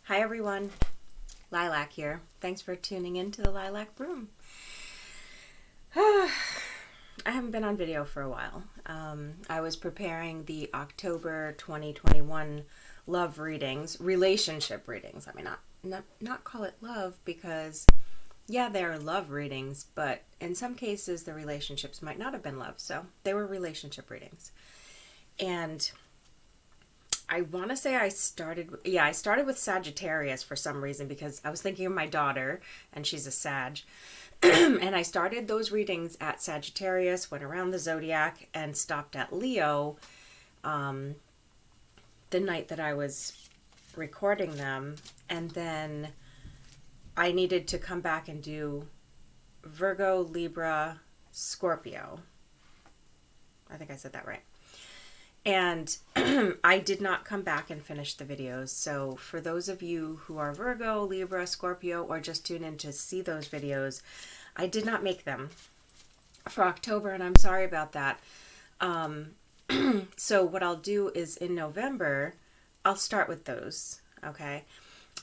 Hi everyone, Lilac here. Thanks for tuning in to the Lilac Room. I haven't been on video for a while. I was preparing the October 2021 love readings, relationship readings. I mean, not call it love because, yeah, they are love readings, but in some cases the relationships might not have been love, so they were relationship readings. And I want to say I started with Sagittarius for some reason because I was thinking of my daughter and she's a Sag. And I started those readings at Sagittarius, went around the zodiac and stopped at Leo the night that I was recording them. And then I needed to come back and do Virgo, Libra, Scorpio. I think I said that right. And I did not come back and finish the videos. So for those of you who are Virgo, Libra, Scorpio, or just tune in to see those videos, I did not make them for October, and I'm sorry about that. So what I'll do is in November, I'll start with those, okay?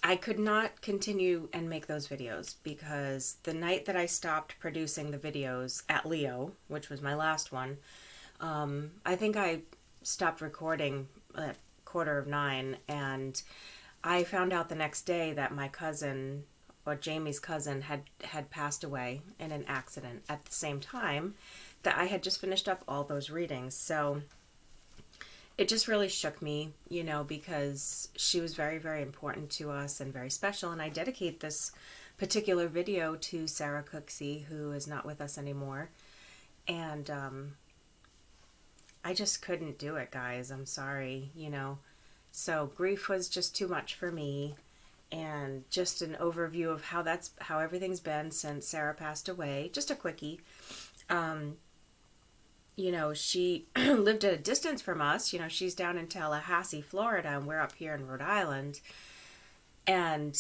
I could not continue and make those videos because the night that I stopped producing the videos at Leo, which was my last one, I think I stopped recording at 9:15, and I found out the next day that my cousin, or Jamie's cousin, had passed away in an accident at the same time that I had just finished up all those readings. So it just really shook me, because she was very, very important to us and very special. And I dedicate this particular video to Sarah Cooksey, who is not with us anymore. And I just couldn't do it, guys. I'm sorry, So grief was just too much for me. And just an overview of how everything's been since Sarah passed away. Just a quickie. She lived at a distance from us. She's down in Tallahassee, Florida, and we're up here in Rhode Island. And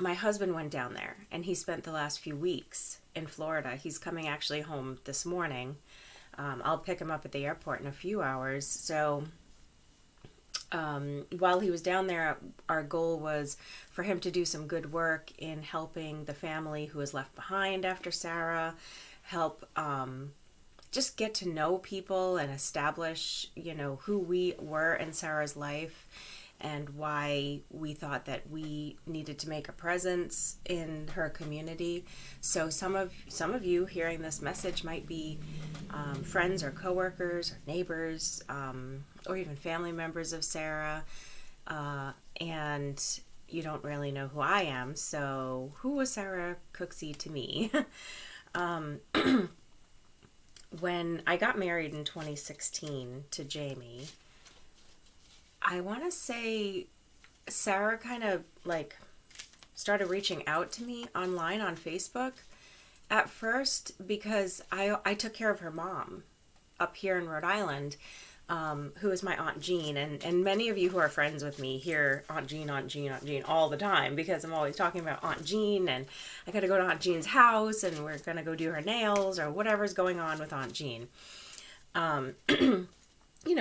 my husband went down there, and he spent the last few weeks in Florida. He's coming actually home this morning. I'll pick him up at the airport in a few hours. So while he was down there, our goal was for him to do some good work in helping the family who was left behind after Sarah, help just get to know people and establish, who we were in Sarah's life and why we thought that we needed to make a presence in her community. So some of you hearing this message might be friends or coworkers or neighbors or even family members of Sarah, and you don't really know who I am. So who was Sarah Cooksey to me? When I got married in 2016 to Jamie, I want to say Sarah kind of started reaching out to me online on Facebook at first because I took care of her mom up here in Rhode Island, who is my Aunt Jean. And many of you who are friends with me hear Aunt Jean all the time because I'm always talking about Aunt Jean, and I got to go to Aunt Jean's house and we're going to go do her nails or whatever's going on with Aunt Jean.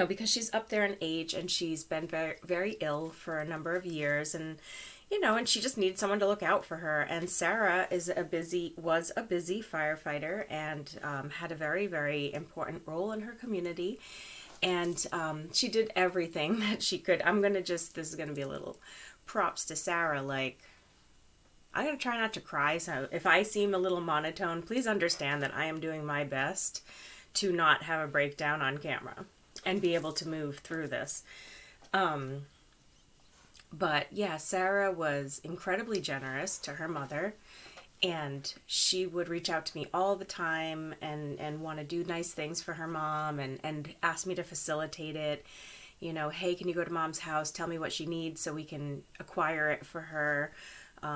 Because she's up there in age and she's been very, very ill for a number of years, and and she just needs someone to look out for her. And Sarah was a busy firefighter and had a very, very important role in her community. And she did everything that she could. This is going to be a little props to Sarah. I'm going to try not to cry. So if I seem a little monotone, please understand that I am doing my best to not have a breakdown on camera and be able to move through this. But yeah, Sarah was incredibly generous to her mother, and she would reach out to me all the time and want to do nice things for her mom and ask me to facilitate it. Hey, can you go to mom's house? Tell me what she needs so we can acquire it for her.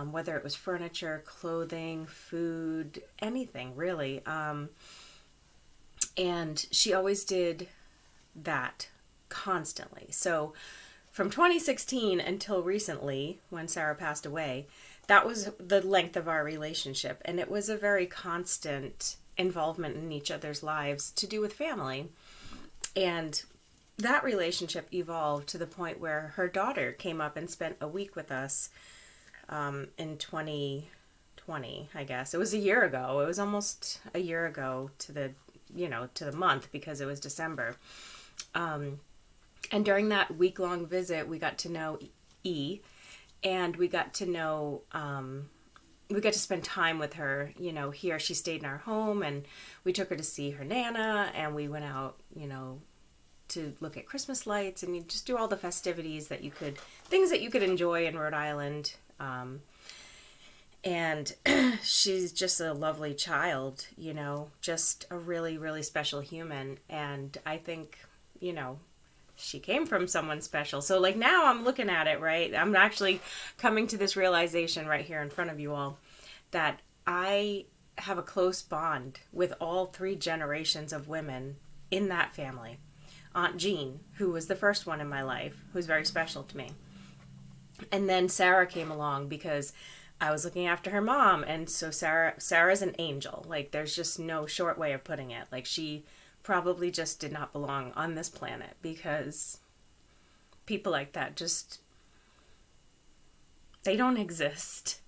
Whether it was furniture, clothing, food, anything really. And she always did that constantly. So from 2016 until recently, when Sarah passed away, that was the length of our relationship. And it was a very constant involvement in each other's lives to do with family. And that relationship evolved to the point where her daughter came up and spent a week with us in 2020, I guess. It was a year ago. It was almost a year ago to the, to the month, because it was December. And during that week-long visit, we got to know E, and we got to know, we got to spend time with her, here. She stayed in our home, and we took her to see her Nana, and we went out, to look at Christmas lights, and you just do all the festivities things that you could enjoy in Rhode Island. And she's just a lovely child, just a really, really special human. And I think, she came from someone special. So like now I'm looking at it, right? I'm actually coming to this realization right here in front of you all that I have a close bond with all 3 generations of women in that family. Aunt Jean, who was the first one in my life, who's very special to me. And then Sarah came along because I was looking after her mom, and so Sarah's an angel. Like, there's just no short way of putting it. Like, she probably just did not belong on this planet, because people like that just, they don't exist.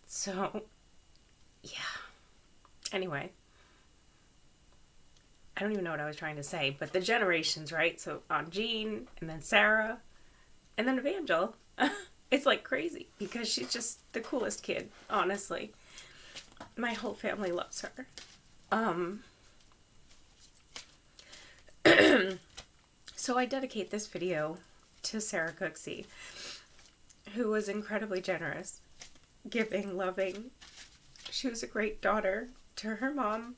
So, yeah. Anyway, I don't even know what I was trying to say, but the generations, right? So Aunt Jean, and then Sarah, and then Evangel. It's like crazy, because she's just the coolest kid, honestly. My whole family loves her. So I dedicate this video to Sarah Cooksey, who was incredibly generous, giving, loving. She was a great daughter to her mom,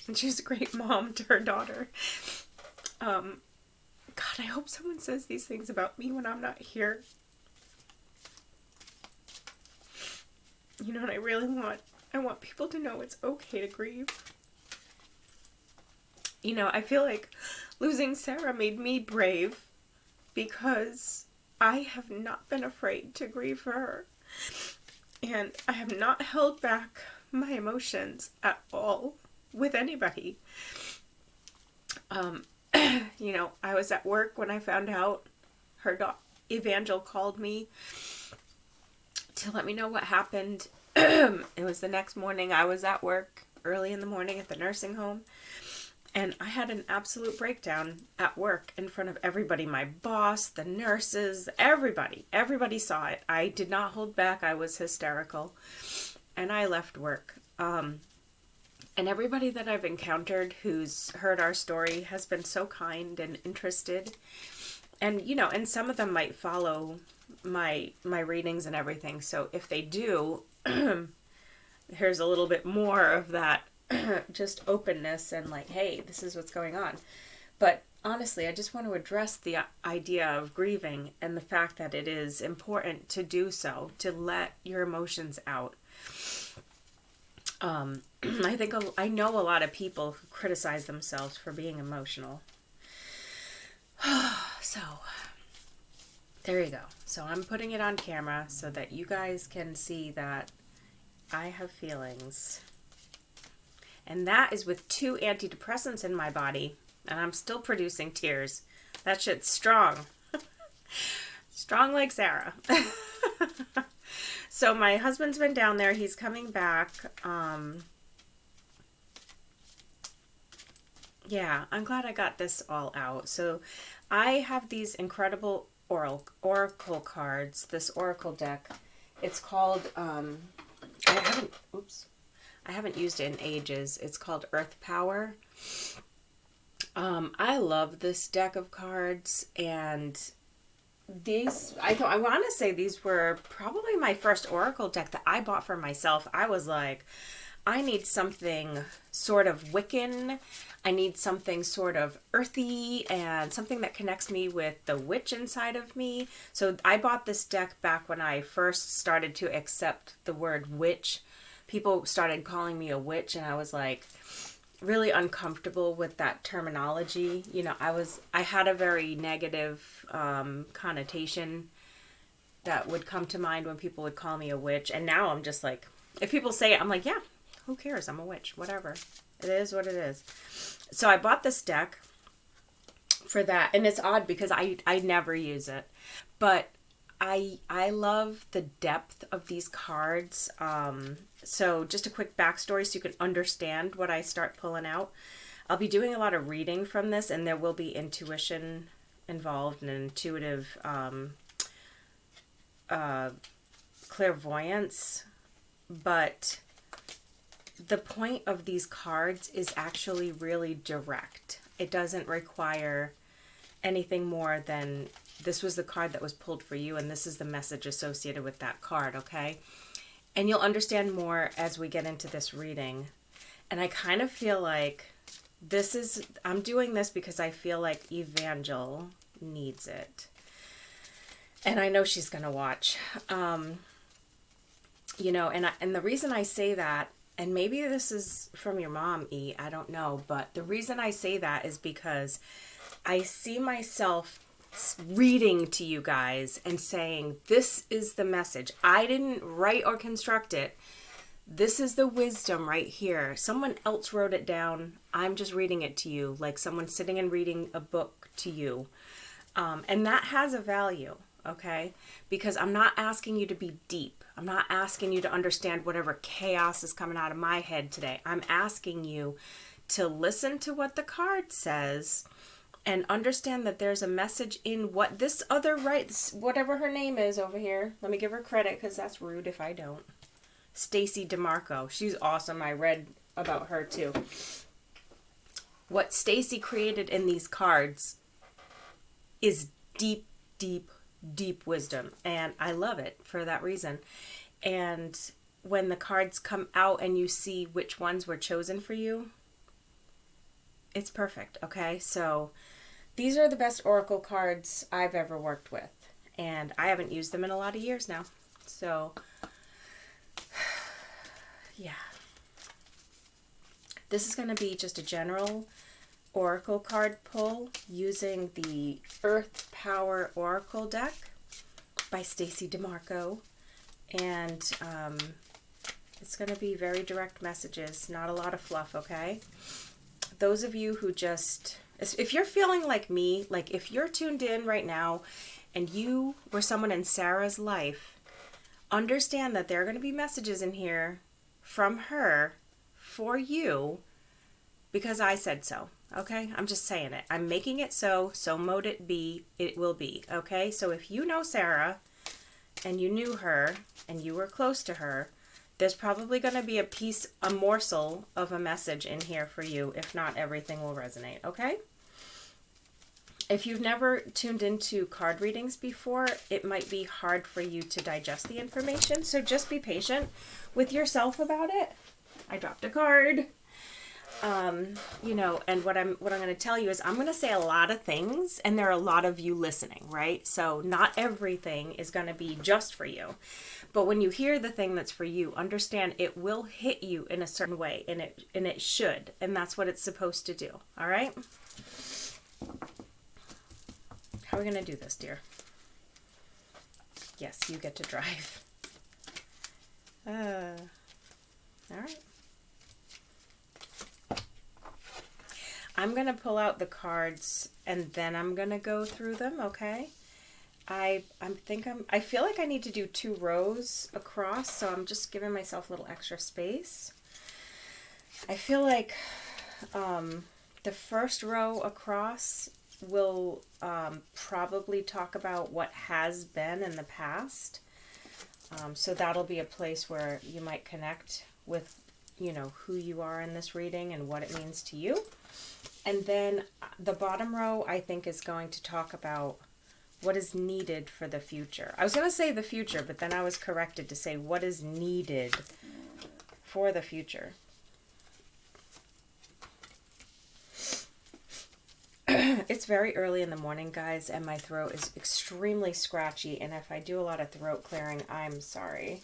and she was a great mom to her daughter. God, I hope someone says these things about me when I'm not here. And I really want people to know it's okay to grieve. I feel like losing Sarah made me brave, because I have not been afraid to grieve for her. And I have not held back my emotions at all with anybody. I was at work when I found out her Evangel called me to let me know what happened. It was the next morning. I was at work early in the morning at the nursing home, and I had an absolute breakdown at work in front of everybody. My boss, the nurses, everybody saw it. I did not hold back. I was hysterical, and I left work. And everybody that I've encountered who's heard our story has been so kind and interested. And, and some of them might follow my readings and everything. So if they do, here's a little bit more of that just openness and like, hey, this is what's going on. But honestly, I just want to address the idea of grieving and the fact that it is important to do so, to let your emotions out. I know a lot of people who criticize themselves for being emotional. So, there you go. So I'm putting it on camera so that you guys can see that I have feelings. And that is with 2 antidepressants in my body, and I'm still producing tears. That shit's strong. Strong like Sarah. So my husband's been down there. He's coming back. Yeah, I'm glad I got this all out. So I have these incredible oracle cards, this oracle deck. It's called, I haven't used it in ages. It's called Earth Power. I love this deck of cards, and these, I want to say these were probably my first oracle deck that I bought for myself. I was like, I need something sort of Wiccan. I need something sort of earthy and something that connects me with the witch inside of me. So I bought this deck back when I first started to accept the word witch. People started calling me a witch, and I was like really uncomfortable with that terminology. I had a very negative connotation that would come to mind when people would call me a witch. And now I'm just like, if people say it, I'm like, yeah, who cares? I'm a witch, whatever. It is what it is. So I bought this deck for that. And it's odd because I never use it. But I love the depth of these cards. So just a quick backstory so you can understand what I start pulling out. I'll be doing a lot of reading from this, and there will be intuition involved and intuitive clairvoyance. But the point of these cards is actually really direct. It doesn't require anything more than this was the card that was pulled for you, and this is the message associated with that card, okay? And you'll understand more as we get into this reading. And I kind of feel like I'm doing this because I feel like Evangel needs it. And I know she's going to watch. You know, and the reason I say that, and maybe this is from your mom, E, I don't know, but the reason I say that is because I see myself reading to you guys and saying, this is the message. I didn't write or construct it. This is the wisdom right here. Someone else wrote it down. I'm just reading it to you, like someone sitting and reading a book to you. And that has a value, okay? Because I'm not asking you to be deep. I'm not asking you to understand whatever chaos is coming out of my head today. I'm asking you to listen to what the card says and understand that there's a message in what this other writes, whatever her name is over here. Let me give her credit because that's rude if I don't. Stacy DeMarco. She's awesome. I read about her too. What Stacy created in these cards is deep, deep, deep wisdom. And I love it for that reason. And when the cards come out and you see which ones were chosen for you, it's perfect, okay? So these are the best oracle cards I've ever worked with. And I haven't used them in a lot of years now. So, yeah. This is going to be just a general oracle card pull using the Earth Power Oracle deck by Stacy DeMarco. And it's going to be very direct messages, not a lot of fluff, okay? Those of you who just, if you're feeling like me, like if you're tuned in right now and you were someone in Sarah's life, understand that there are going to be messages in here from her for you because I said so, okay? I'm just saying it. I'm making it so mote it be, it will be, okay? So if you know Sarah and you knew her and you were close to her, there's probably going to be a morsel of a message in here for you. If not, everything will resonate, okay? If you've never tuned into card readings before, it might be hard for you to digest the information, so just be patient with yourself about it. I dropped a card. You know, and what I'm going to tell you is I'm going to say a lot of things, and there are a lot of you listening, right? So not everything is going to be just for you. But when you hear the thing that's for you, understand it will hit you in a certain way, and it should, and that's what it's supposed to do. All right? How are we going to do this, dear? Yes, you get to drive. All right. I'm going to pull out the cards and then I'm going to go through them, okay? I feel like I need to do 2 rows across, so I'm just giving myself a little extra space. I feel like the first row across will probably talk about what has been in the past. So that'll be a place where you might connect with, you know, who you are in this reading and what it means to you. And then the bottom row, I think, is going to talk about what is needed for the future. I was going to say the future, but then I was corrected to say what is needed for the future. It's very early in the morning, guys, and my throat is extremely scratchy, and if I do a lot of throat clearing, I'm sorry.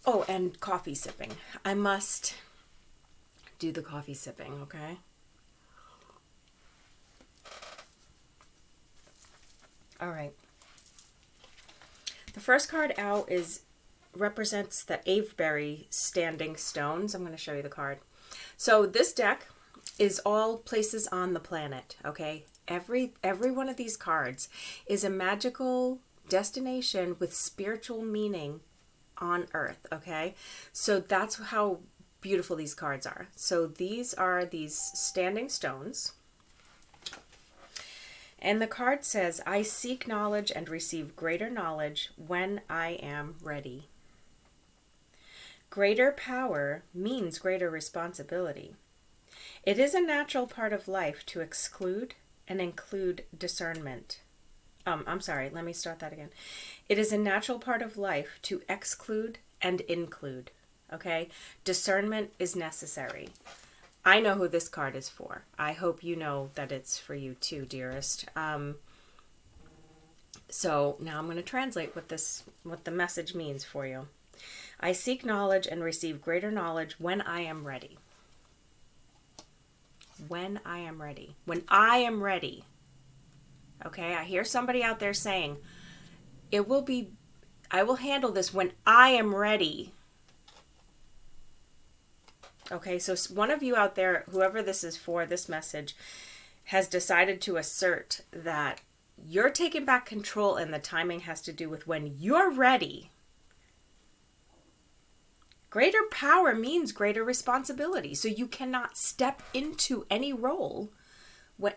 Oh, and coffee sipping. I must do the coffee sipping, okay? All right. The first card out represents the Avebury Standing Stones. I'm going to show you the card. So this deck is all places on the planet, okay? Every one of these cards is a magical destination with spiritual meaning on earth, okay? So that's how beautiful these cards are. So these are these standing stones. And the card says, I seek knowledge and receive greater knowledge when I am ready. Greater power means greater responsibility. It is a natural part of life to exclude and include discernment. Let me start that again. It is a natural part of life to exclude and include, okay? Discernment is necessary. I know who this card is for. I hope you know that it's for you too, dearest. So now I'm going to translate what the message means for you. I seek knowledge and receive greater knowledge when I am ready. When I am ready. When I am ready. Okay, I hear somebody out there saying, I will handle this when I am ready. Okay, so one of you out there, whoever this is for, this message, has decided to assert that you're taking back control and the timing has to do with when you're ready. Greater power means greater responsibility. So you cannot step into any role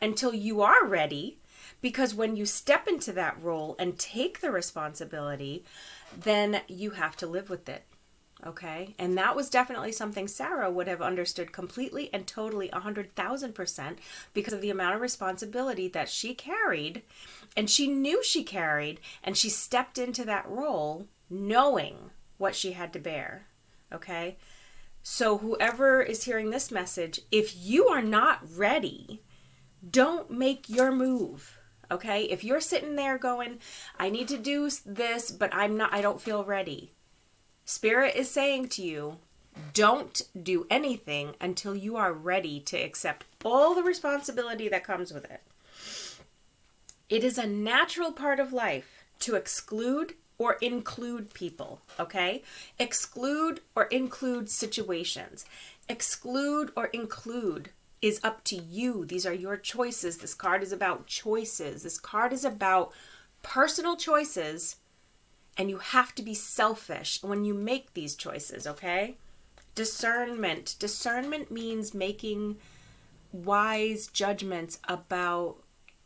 until you are ready, because when you step into that role and take the responsibility, then you have to live with it. Okay? And that was definitely something Sarah would have understood completely and totally 100,000% because of the amount of responsibility that she carried, and she knew she carried, and she stepped into that role knowing what she had to bear. Okay? So whoever is hearing this message, if you are not ready, don't make your move. Okay? If you're sitting there going, I need to do this, but I don't feel ready. Spirit is saying to you, don't do anything until you are ready to accept all the responsibility that comes with it. It is a natural part of life to exclude or include people, okay? Exclude or include situations. Exclude or include is up to you. These are your choices. This card is about choices. This card is about personal choices, and you have to be selfish when you make these choices, okay? Discernment. Discernment means making wise judgments about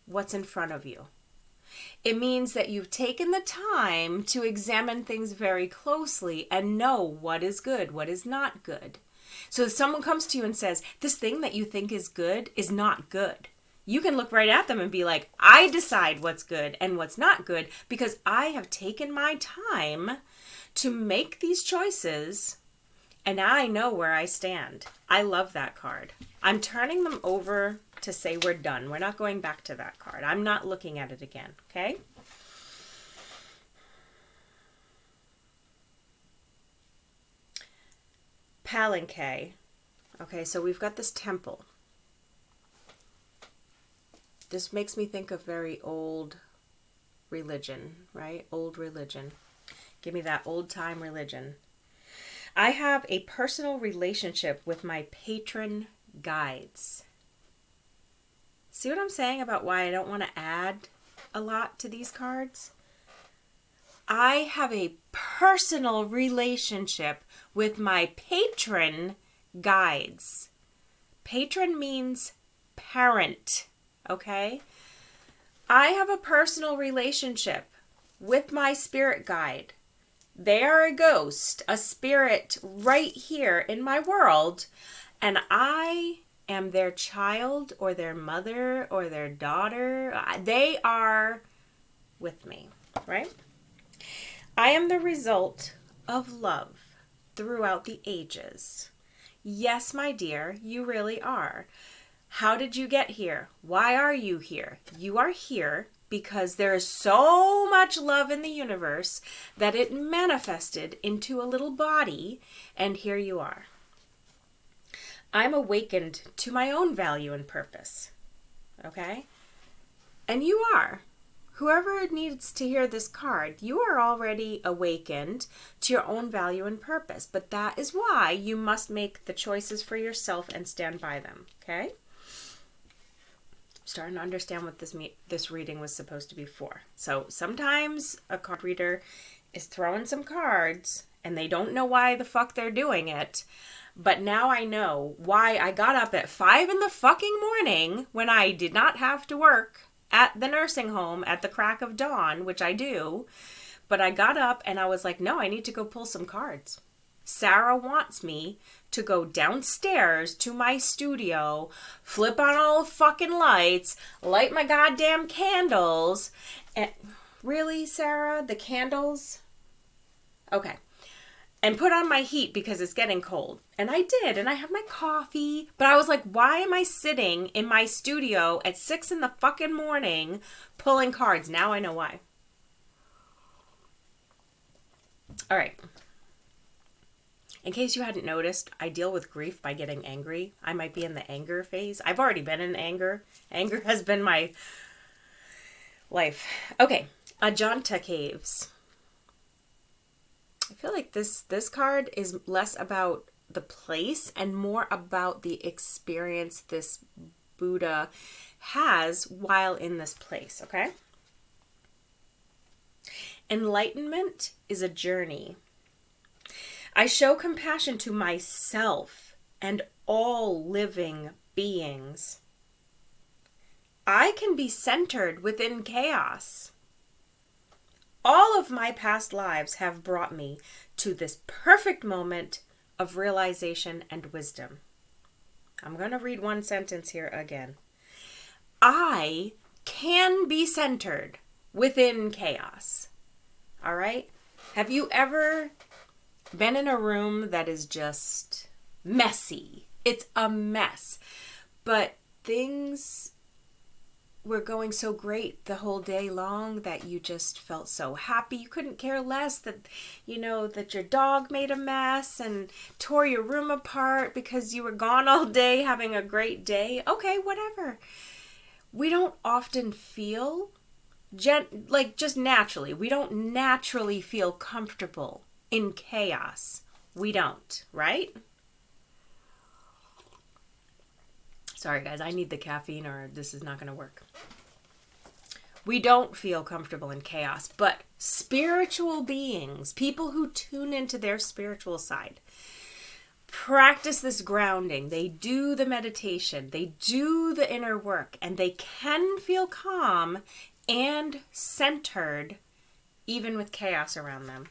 what's in front of you. It means that you've taken the time to examine things very closely and know what is good, what is not good. So if someone comes to you and says, this thing that you think is good is not good, you can look right at them and be like, I decide what's good and what's not good because I have taken my time to make these choices and I know where I stand. I love that card. I'm turning them over to say we're done. We're not going back to that card. I'm not looking at it again, okay? Palanque. Okay, so we've got this temple. This makes me think of very old religion, right? Old religion. Give me that old time religion. I have a personal relationship with my patron guides. See what I'm saying about why I don't want to add a lot to these cards? I have a personal relationship with my patron guides. Patron means parent, okay? I have a personal relationship with my spirit guide. They are a ghost, a spirit right here in my world, and I am their child or their mother or their daughter. They are with me, right? I am the result of love throughout the ages. Yes, my dear, you really are. How did you get here? Why are you here? You are here because there is so much love in the universe that it manifested into a little body, and here you are. I'm awakened to my own value and purpose, okay? And you are. Whoever needs to hear this card, you are already awakened to your own value and purpose, but that is why you must make the choices for yourself and stand by them, okay? starting to understand what this reading was supposed to be for. So sometimes a card reader is throwing some cards and they don't know why the fuck they're doing it. But now I know why I got up at 5 in the fucking morning when I did not have to work at the nursing home at the crack of dawn, which I do. But I got up and I was like, no, I need to go pull some cards. Sarah wants me to go downstairs to my studio, flip on all the fucking lights, light my goddamn candles. And really, Sarah, the candles? Okay. And put on my heat because it's getting cold. And I did. And I had my coffee. But I was like, why am I sitting in my studio at 6 in the fucking morning pulling cards? Now I know why. All right. In case you hadn't noticed, I deal with grief by getting angry. I might be in the anger phase. I've already been in anger. Anger has been my life. Okay. Ajanta Caves. I feel like this card is less about the place and more about the experience this Buddha has while in this place, okay? Enlightenment is a journey. I show compassion to myself and all living beings. I can be centered within chaos. All of my past lives have brought me to this perfect moment of realization and wisdom. I'm going to read one sentence here again. I can be centered within chaos. All right? Have you ever been in a room that is just messy? It's a mess. But things were going so great the whole day long that you just felt so happy. You couldn't care less that, that your dog made a mess and tore your room apart because you were gone all day having a great day. Okay, whatever. We don't often feel, just naturally. We don't naturally feel comfortable in chaos. We don't, right? Sorry, guys, I need the caffeine or this is not going to work. We don't feel comfortable in chaos, but spiritual beings, people who tune into their spiritual side, practice this grounding. They do the meditation. They do the inner work, and they can feel calm and centered even with chaos around them.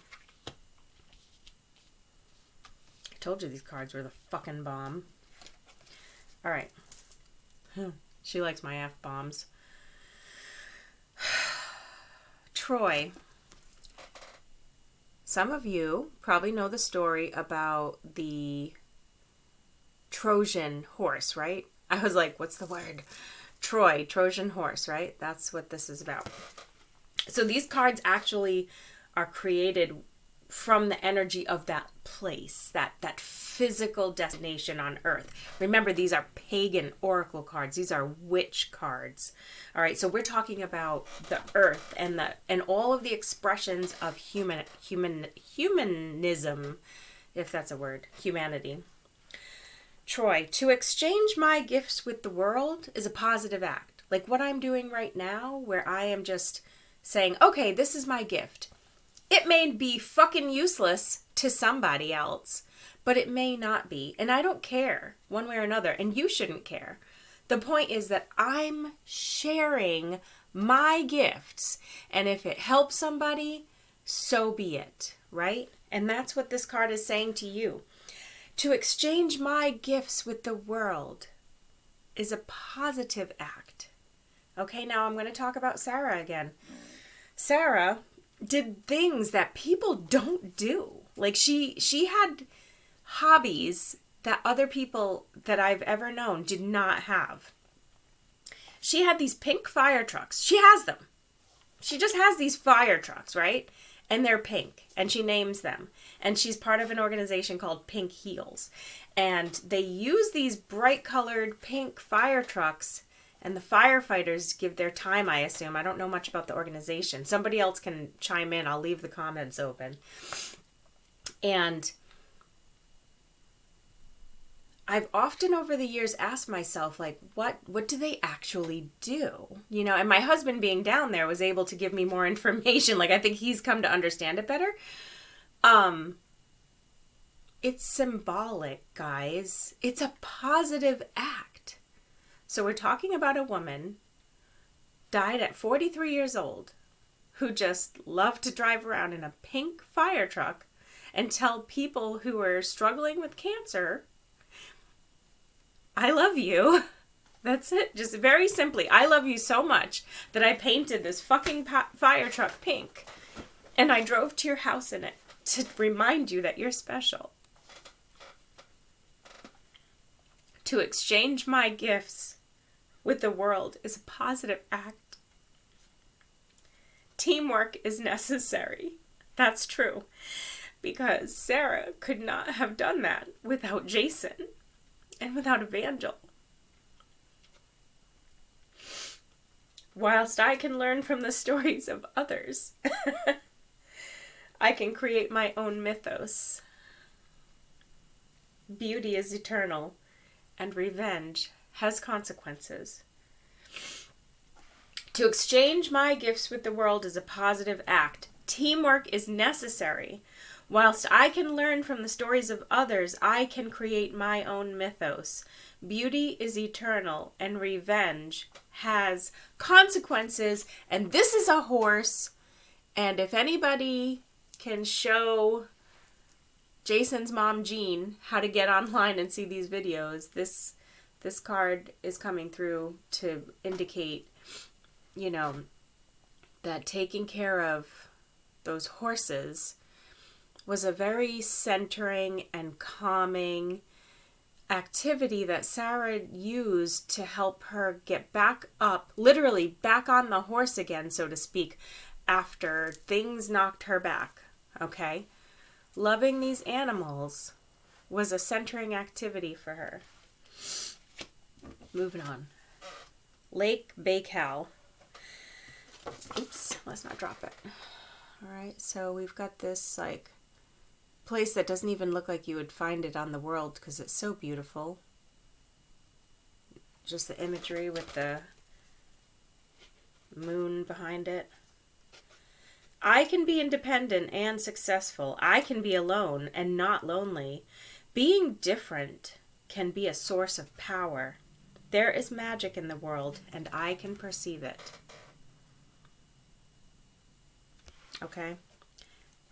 I told you these cards were the fucking bomb. All right. She likes my F-bombs. Troy. Some of you probably know the story about the Trojan horse, right? I was like, what's the word? Trojan horse, right? That's what this is about. So these cards actually are created from the energy of that place, that physical destination on Earth. Remember, these are pagan oracle cards. These are witch cards. All right, so we're talking about the Earth and all of the expressions of humanism, if that's a word, humanity. Troy, to exchange my gifts with the world is a positive act. Like what I'm doing right now, where I am just saying, okay, this is my gift. It may be fucking useless to somebody else, but it may not be. And I don't care one way or another, and you shouldn't care. The point is that I'm sharing my gifts, and if it helps somebody, so be it, right? And that's what this card is saying to you. To exchange my gifts with the world is a positive act. Okay, now I'm going to talk about Sarah again. Sarah did things that people don't do. Like she had hobbies that other people that I've ever known did not have. She had these pink fire trucks. She has them. She just has these fire trucks, right? And they're pink, and she names them. And she's part of an organization called Pink Heals. And they use these bright colored pink fire trucks, and the firefighters give their time, I assume. I don't know much about the organization. Somebody else can chime in. I'll leave the comments open. And I've often over the years asked myself, like, what do they actually do? You know, and my husband being down there was able to give me more information. Like, I think he's come to understand it better. It's symbolic, guys. It's a positive act. So we're talking about a woman died at 43 years old who just loved to drive around in a pink fire truck and tell people who were struggling with cancer, I love you. That's it. Just very simply, I love you so much that I painted this fucking fire truck pink and I drove to your house in it to remind you that you're special. To exchange my gifts with the world is a positive act. Teamwork is necessary. That's true. Because Sarah could not have done that without Jason and without Evangel. Whilst I can learn from the stories of others, I can create my own mythos. Beauty is eternal, and revenge has consequences. To exchange my gifts with the world is a positive act. Teamwork is necessary. Whilst I can learn from the stories of others, I can create my own mythos. Beauty is eternal, and revenge has consequences. And this is a horse. And if anybody can show Jason's mom, Jean, how to get online and see these videos, this card is coming through to indicate, you know, that taking care of those horses was a very centering and calming activity that Sarah used to help her get back up, literally back on the horse again, so to speak, after things knocked her back, okay? Loving these animals was a centering activity for her. Moving on. Lake Baikal. Oops, let's not drop it. All right, so we've got this, like, place that doesn't even look like you would find it on the world because it's so beautiful. Just the imagery with the moon behind it. I can be independent and successful. I can be alone and not lonely. Being different can be a source of power. There is magic in the world, and I can perceive it. Okay?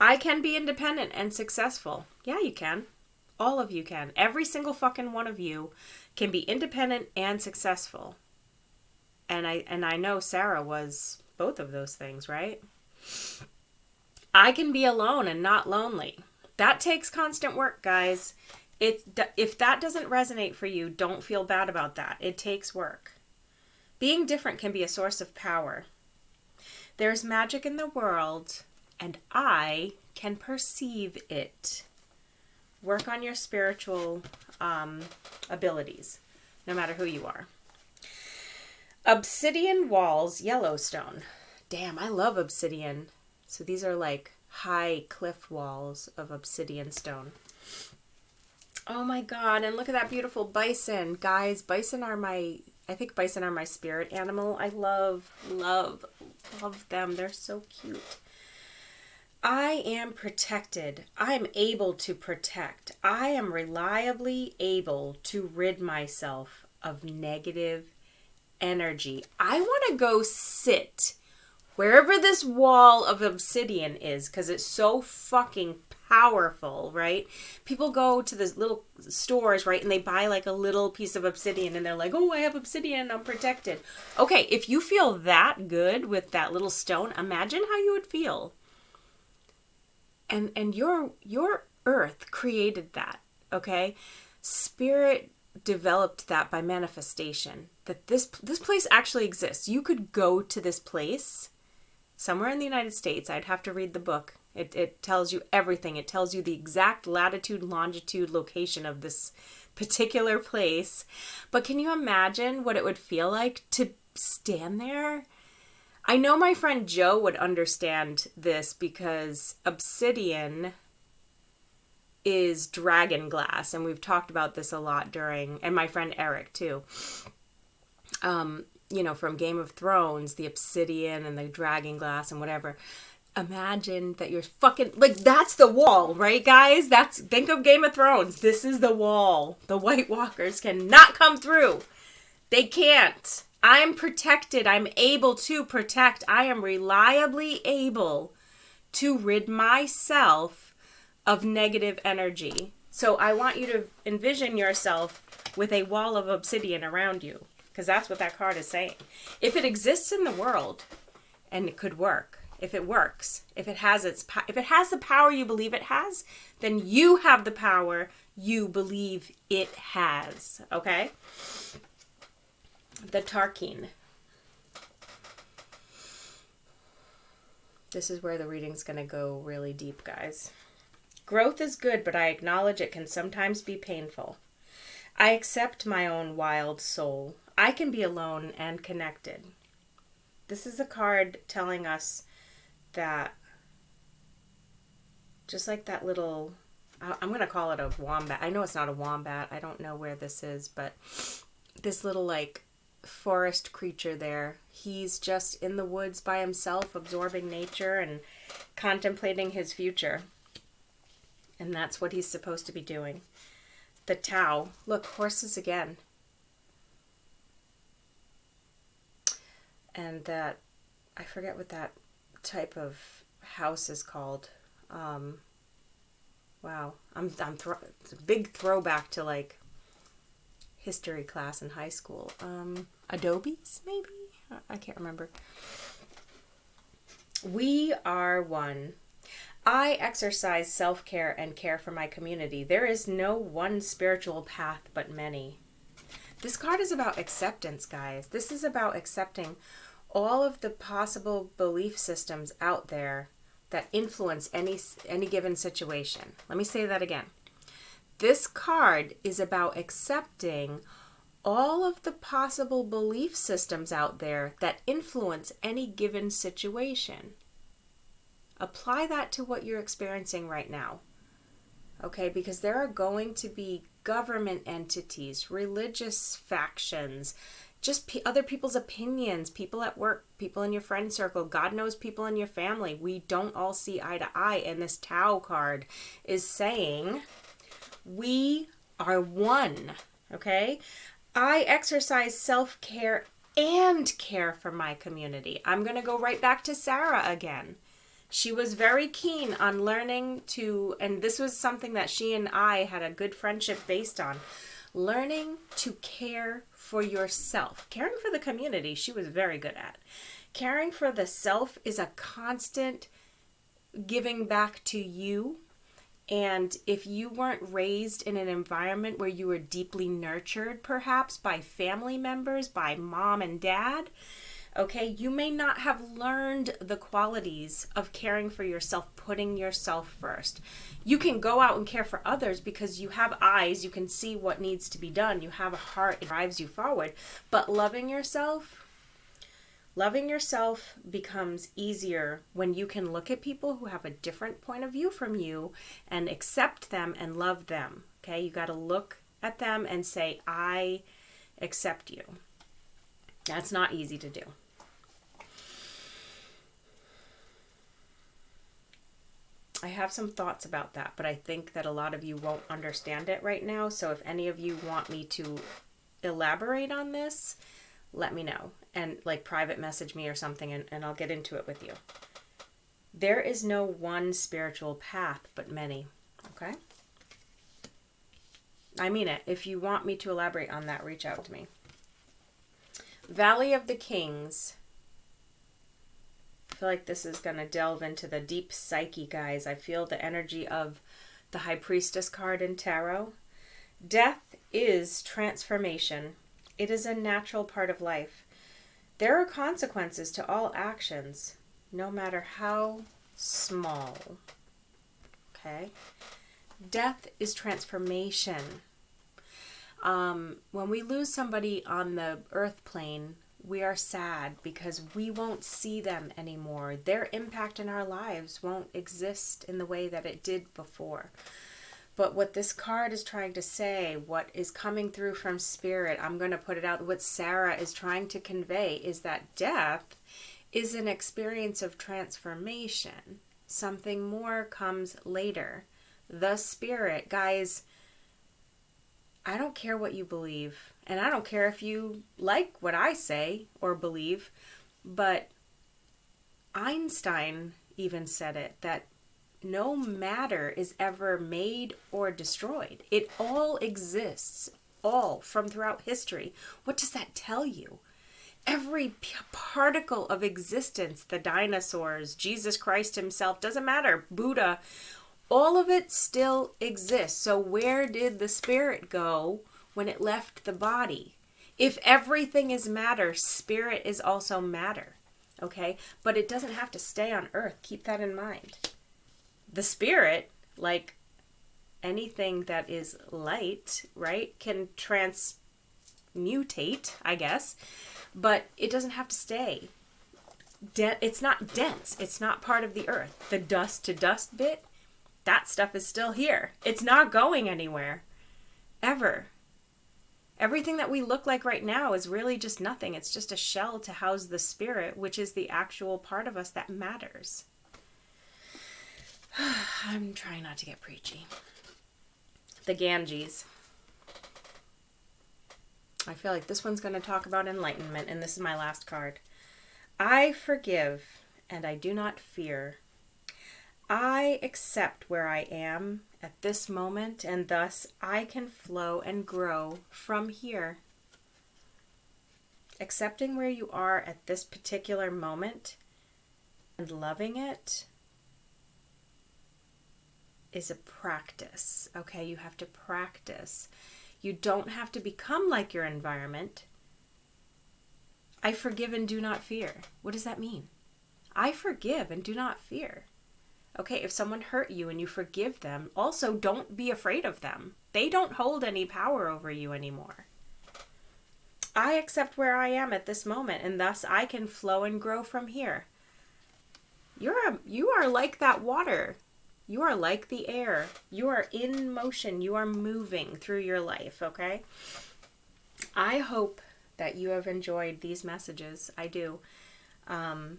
I can be independent and successful. Yeah, you can. All of you can. Every single fucking one of you can be independent and successful. And I know Sarah was both of those things, right? I can be alone and not lonely. That takes constant work, guys. If that doesn't resonate for you, don't feel bad about that. It takes work. Being different can be a source of power. There's magic in the world, and I can perceive it. Work on your spiritual abilities, no matter who you are. Obsidian walls, Yellowstone. Damn, I love obsidian. So these are like high cliff walls of obsidian stone. Oh my God, and look at that beautiful bison. Guys, I think bison are my spirit animal. I love them. They're so cute. I am protected. I'm able to protect. I am reliably able to rid myself of negative energy. I want to go sit wherever this wall of obsidian is because it's so fucking powerful, right? People go to these little stores, right, and they buy like a little piece of obsidian and they're like, oh, I have obsidian, I'm protected. Okay, if you feel that good with that little stone, imagine how you would feel. And your earth created that, okay? Spirit developed that by manifestation. That this place actually exists. You could go to this place somewhere in the United States. I'd have to read the book. It tells you everything. It tells you the exact latitude, longitude, location of this particular place. But can you imagine what it would feel like to stand there? I know my friend Joe would understand this because obsidian is dragon glass. And we've talked about this a lot and my friend Eric too. You know, from Game of Thrones, the obsidian and the dragon glass and whatever. Imagine that you're fucking, like, that's the wall, right, guys? Think of Game of Thrones. This is the wall. The White Walkers cannot come through. They can't. I am protected. I'm able to protect. I am reliably able to rid myself of negative energy. So I want you to envision yourself with a wall of obsidian around you, because that's what that card is saying. If it exists in the world, and it could work, if it works, if it has the power you believe it has, then you have the power you believe it has. Okay? The Tarkin. This is where the reading's going to go really deep, guys. Growth is good, but I acknowledge it can sometimes be painful. I accept my own wild soul. I can be alone and connected. This is a card telling us that, just like that little, I'm going to call it a wombat. I know it's not a wombat. I don't know where this is, but this little, like, forest creature there. He's just in the woods by himself, absorbing nature and contemplating his future. And that's what he's supposed to be doing. The Tao. Look, horses again. And that, I forget what that type of house is called. Wow. It's a big throwback to, like, history class in high school. Adobes, maybe? I can't remember. We are one. I exercise self-care and care for my community. There is no one spiritual path, but many. This card is about acceptance, guys. This is about accepting all of the possible belief systems out there that influence any given situation. Let me say that again. This card is about accepting all of the possible belief systems out there that influence any given situation. Apply that to what you're experiencing right now. Okay, because there are going to be government entities, religious factions, just other people's opinions, people at work, people in your friend circle, God knows people in your family. We don't all see eye to eye, and this Tao card is saying we are one, okay? I exercise self-care and care for my community. I'm going to go right back to Sarah again. She was very keen on learning to, and this was something that she and I had a good friendship based on, learning to care for yourself. Caring for the community, she was very good at. Caring for the self is a constant giving back to you. And if you weren't raised in an environment where you were deeply nurtured, perhaps by family members, by mom and dad, okay, you may not have learned the qualities of caring for yourself, putting yourself first. You can go out and care for others because you have eyes, you can see what needs to be done, you have a heart, it drives you forward. But loving yourself becomes easier when you can look at people who have a different point of view from you and accept them and love them. Okay, you got to look at them and say, I accept you. That's not easy to do. I have some thoughts about that, but I think that a lot of you won't understand it right now. So if any of you want me to elaborate on this, let me know. And like private message me or something, and I'll get into it with you. There is no one spiritual path, but many. Okay? I mean it. If you want me to elaborate on that, reach out to me. Valley of the Kings. I feel like this is going to delve into the deep psyche, guys. I feel the energy of the High Priestess card in Tarot. Death is transformation. It is a natural part of life. There are consequences to all actions, no matter how small. Okay? Death is transformation. When we lose somebody on the earth plane, we are sad because we won't see them anymore. Their impact in our lives won't exist in the way that it did before. But what this card is trying to say, what is coming through from Spirit, I'm going to put it out, what Sarah is trying to convey is that death is an experience of transformation. Something more comes later. The Spirit, guys, I don't care what you believe, and I don't care if you like what I say or believe, but Einstein even said it, that no matter is ever made or destroyed. It all exists, all from throughout history. What does that tell you? Every particle of existence, the dinosaurs, Jesus Christ himself, doesn't matter, Buddha, all of it still exists. So where did the spirit go when it left the body? If everything is matter, spirit is also matter, okay? But it doesn't have to stay on earth. Keep that in mind. The spirit, like anything that is light, right, can transmutate, I guess, but it doesn't have to stay. It's not dense. It's not part of the earth. The dust to dust bit, that stuff is still here. It's not going anywhere, ever. Everything that we look like right now is really just nothing. It's just a shell to house the spirit, which is the actual part of us that matters. I'm trying not to get preachy. The Ganges. I feel like this one's going to talk about enlightenment, and this is my last card. I forgive, and I do not fear. I accept where I am at this moment, and thus I can flow and grow from here. Accepting where you are at this particular moment and loving it is a practice, okay? You have to practice. You don't have to become like your environment. I forgive and do not fear. What does that mean? I forgive and do not fear. Okay, if someone hurt you and you forgive them, also don't be afraid of them. They don't hold any power over you anymore. I accept where I am at this moment, and thus I can flow and grow from here. You are like that water. You are like the air. You are in motion. You are moving through your life, okay? I hope that you have enjoyed these messages. I do. I'm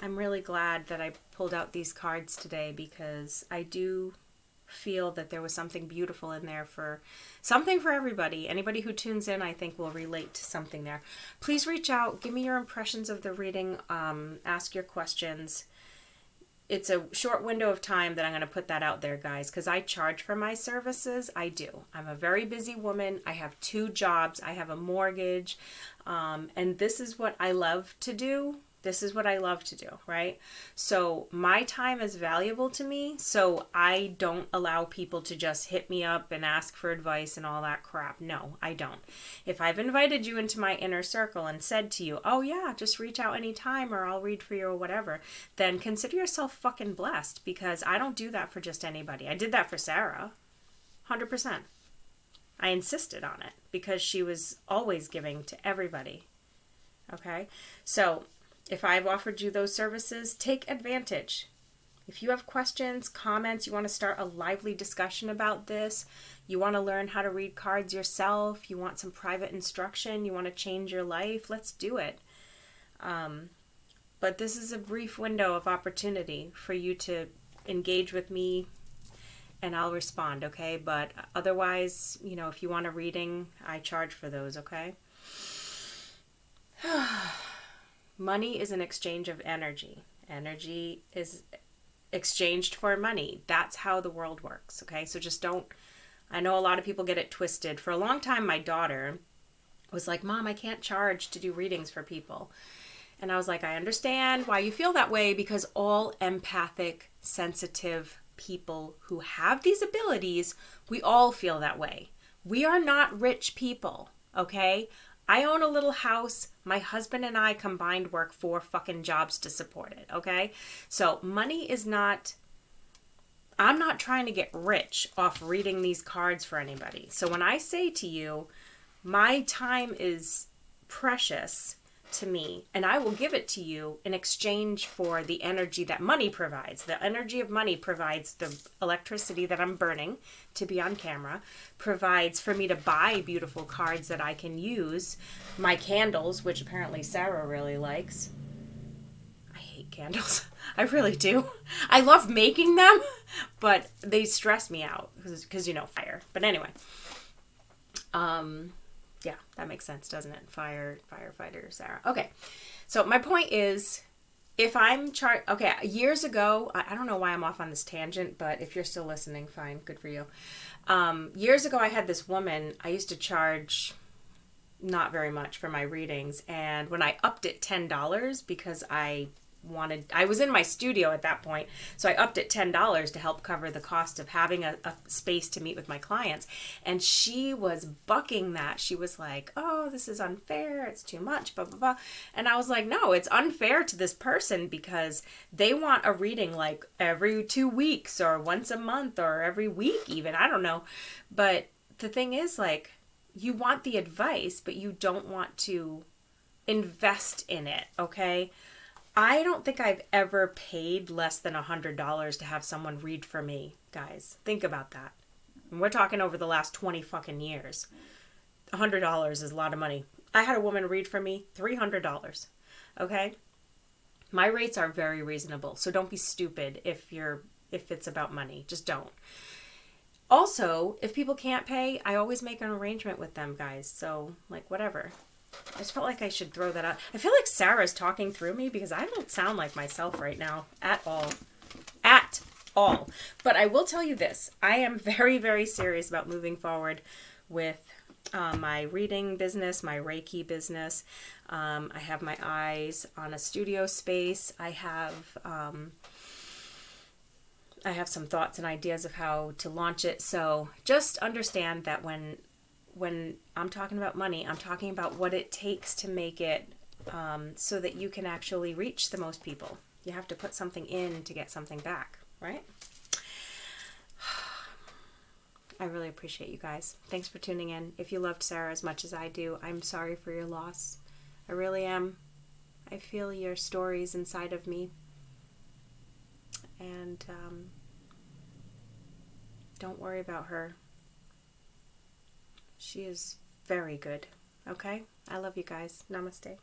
really glad that I pulled out these cards today, because I do feel that there was something beautiful in there, for something for everybody. Anybody who tunes in, I think, will relate to something there. Please reach out. Give me your impressions of the reading. Ask your questions. It's a short window of time that I'm going to put that out there, guys, because I charge for my services. I do. I'm a very busy woman. I have 2 jobs. I have a mortgage. And this is what I love to do. This is what I love to do, right? So my time is valuable to me, so I don't allow people to just hit me up and ask for advice and all that crap. No, I don't. If I've invited you into my inner circle and said to you, oh yeah, just reach out anytime or I'll read for you or whatever, then consider yourself fucking blessed, because I don't do that for just anybody. I did that for Sarah, 100%. I insisted on it because she was always giving to everybody, okay? So if I've offered you those services, take advantage. If you have questions, comments, you want to start a lively discussion about this, you want to learn how to read cards yourself, you want some private instruction, you want to change your life, let's do it. But this is a brief window of opportunity for you to engage with me, and I'll respond, okay? But otherwise, if you want a reading, I charge for those, okay? Money is an exchange of energy. Energy is exchanged for money. That's how the world works, okay? So just don't, I know a lot of people get it twisted. For a long time, my daughter was like, Mom, I can't charge to do readings for people. And I was like, I understand why you feel that way, because all empathic, sensitive people who have these abilities, we all feel that way. We are not rich people, okay? I own a little house. My husband and I combined work 4 fucking jobs to support it, okay? So money is not, I'm not trying to get rich off reading these cards for anybody. So when I say to you, my time is precious to me, and I will give it to you in exchange for the energy that money provides. The energy of money provides the electricity that I'm burning to be on camera, provides for me to buy beautiful cards that I can use, my candles, which apparently Sarah really likes. I hate candles. I really do. I love making them, but they stress me out because, fire. But anyway, yeah, that makes sense, doesn't it? Firefighter, Sarah. Okay, so my point is, if I'm years ago, I don't know why I'm off on this tangent, but if you're still listening, fine, good for you. Years ago, I had this woman, I used to charge not very much for my readings, and when I upped it $10 because I was in my studio at that point, so I upped it $10 to help cover the cost of having a space to meet with my clients. And she was bucking that. She was like, oh, this is unfair, it's too much, blah, blah, blah. And I was like, no, it's unfair to this person because they want a reading like every 2 weeks or once a month or every week even, I don't know. But the thing is, like, you want the advice, but you don't want to invest in it, okay? I don't think I've ever paid less than $100 to have someone read for me, guys. Think about that. And we're talking over the last 20 fucking years. $100 is a lot of money. I had a woman read for me, $300. Okay? My rates are very reasonable, so don't be stupid if it's about money. Just don't. Also, if people can't pay, I always make an arrangement with them, guys. So, like, whatever. I just felt like I should throw that out. I feel like Sarah's talking through me because I don't sound like myself right now at all. At all. But I will tell you this. I am very, very serious about moving forward with my reading business, my Reiki business. I have my eyes on a studio space. I have some thoughts and ideas of how to launch it. So just understand that when I'm talking about money, I'm talking about what it takes to make it so that you can actually reach the most people. You have to put something in to get something back, right? I really appreciate you guys. Thanks for tuning in. If you loved Sarah as much as I do, I'm sorry for your loss. I really am. I feel your stories inside of me. And don't worry about her. She is very good. Okay? I love you guys. Namaste.